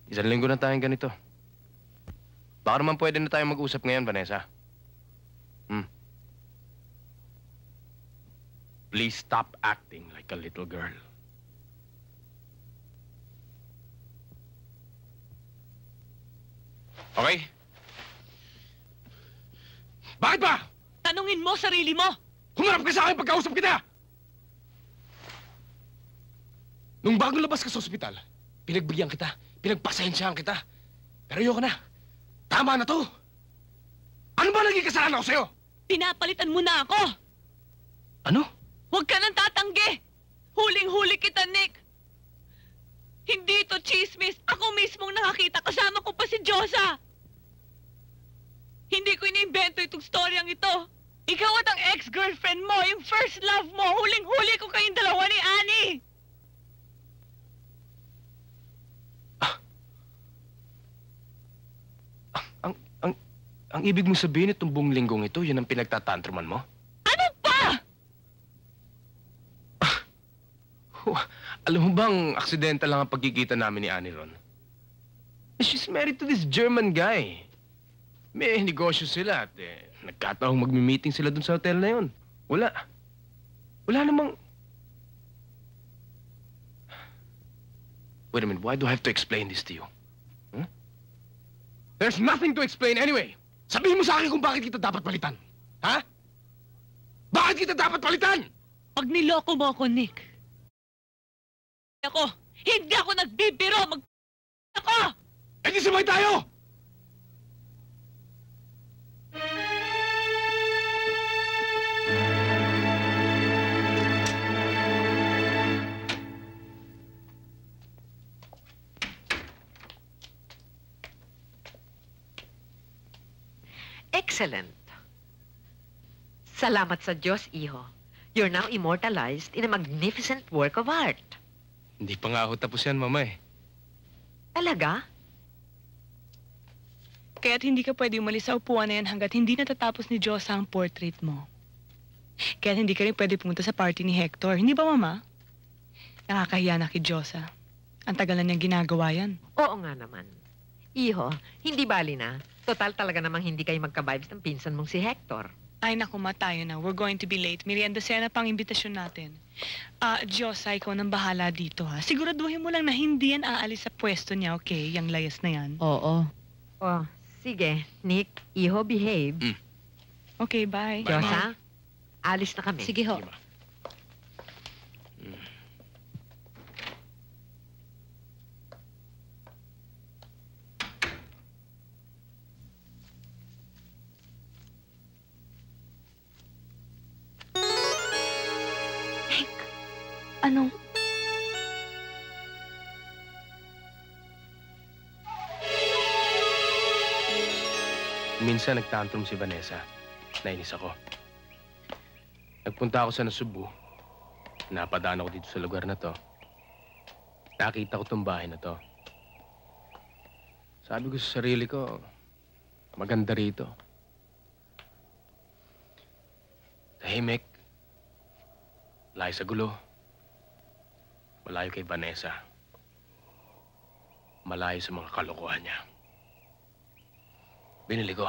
Isang linggo na tayong ganito. Baka naman pwede na tayong mag-usap ngayon, Vanessa. Please stop acting like a little girl. Okay? Bakit ba? Tanungin mo sarili mo! Humarap ka sa akin pagkausap kita! Nung bagong labas ka sa ospital, pinagbigyan kita, pinagpasensyahan kita. Pero ayoko na. Tama na to. Ano ba naging kasalanan ko sa'yo? Pinapalitan mo na ako! Ano? Huwag ka nang tatanggi! Huling-huli kita, Nick! Hindi ito chismis! Ako mismong nakakita, kasama ko pa si Diyosa! Hindi ko iniimbento itong storyang ito! Ikaw at ang ex-girlfriend mo, yung first love mo, huling-huli ko kayong dalawa ni Annie! Ang ibig mong sabihin itong buong linggong ito, yun ang pinagtatantruman mo? Ano pa? Alam mo bang aksidente lang ang pagkikita namin ni Annie ron? She's married to this German guy. May negosyo sila at nagkataong magmi-meeting sila dun sa hotel na yun. Wala namang... Wait a minute, why do I have to explain this to you? Huh? There's nothing to explain anyway! Sabihin mo sa akin kung bakit kita dapat palitan. Ha? Bakit kita dapat palitan? Pag niloko mo ako, Nick. Hindi ako nagbibiro! Ako! Eh di sabay tayo! Excellent. Salamat sa Diyos, iho. You're now immortalized in a magnificent work of art. Hindi pa nga ako tapos yan, Mama eh. Talaga? Kaya't hindi ka pwede umalis sa upuan na yan hanggat hindi natatapos ni Diyosa ang portrait mo. Kaya't hindi ka rin pwede pumunta sa party ni Hector. Hindi ba, Mama? Nakakahiya na kay Diyosa. Ang tagal na niyang ginagawa yan. Oo nga naman. Iho, hindi bali na. Total talaga namang hindi kayo magka-vibes ng pinsan mong si Hector. Ay, naku, tayo na. We're going to be late. Merienda Sena pang imbitasyon natin. Diyosa, ikaw nang bahala dito, ha? Siguraduhin mo lang na hindi yan aalis sa pwesto niya, okay? Yang layas na yan. Oo. Oh, sige. Nick, iho, behave. Okay, bye. Diyosa, alis na kami. Sige, ho. Sige, Ma. Anong... Minsan nagtantrum si Vanessa. Nainis ako. Nagpunta ako sa Cebu. Napadaan ako dito sa lugar na to. Nakita ko tong bahay na to. Sabi ko sa sarili ko, maganda rito. Tahimik. Layo sa gulo. Malayo kay Vanessa. Malayo sa mga kalokohan niya. Binili ko.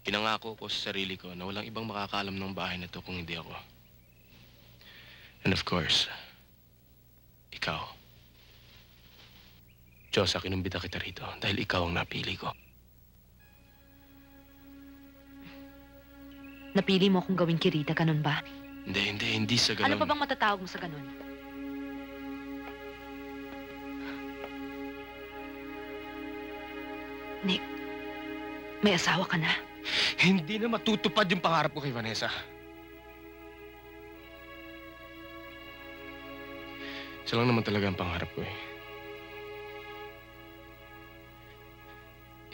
Pinangako ko sa sarili ko na walang ibang makakaalam ng bahay na to kung hindi ako. And of course, ikaw. Diyosa, kinumbita kita rito dahil ikaw ang napili ko. Napili mo akong gawing kirita, ganun ba? Hindi sa ganun. Ano pa bang matatawag mo sa ganun? Nick, may asawa ka na. Hindi na matutupad yung pangarap ko kay Vanessa. Isa lang naman talaga ang pangarap ko eh.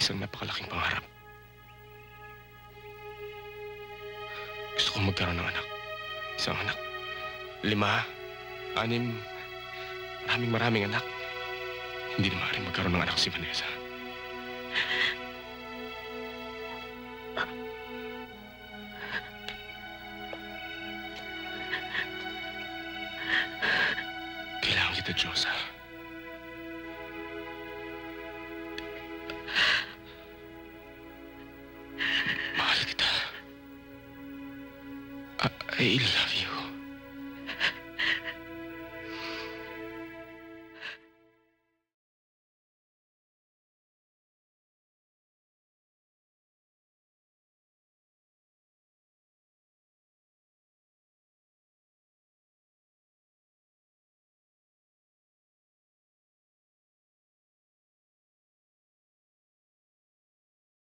Isang napakalaking pangarap. Gusto kong magkaroon ng anak. Isang anak. 5, 6, maraming anak. Hindi na maaaring magkaroon ng anak si Vanessa. Kailangan kita, Diyosa. Mahal kita. I love you.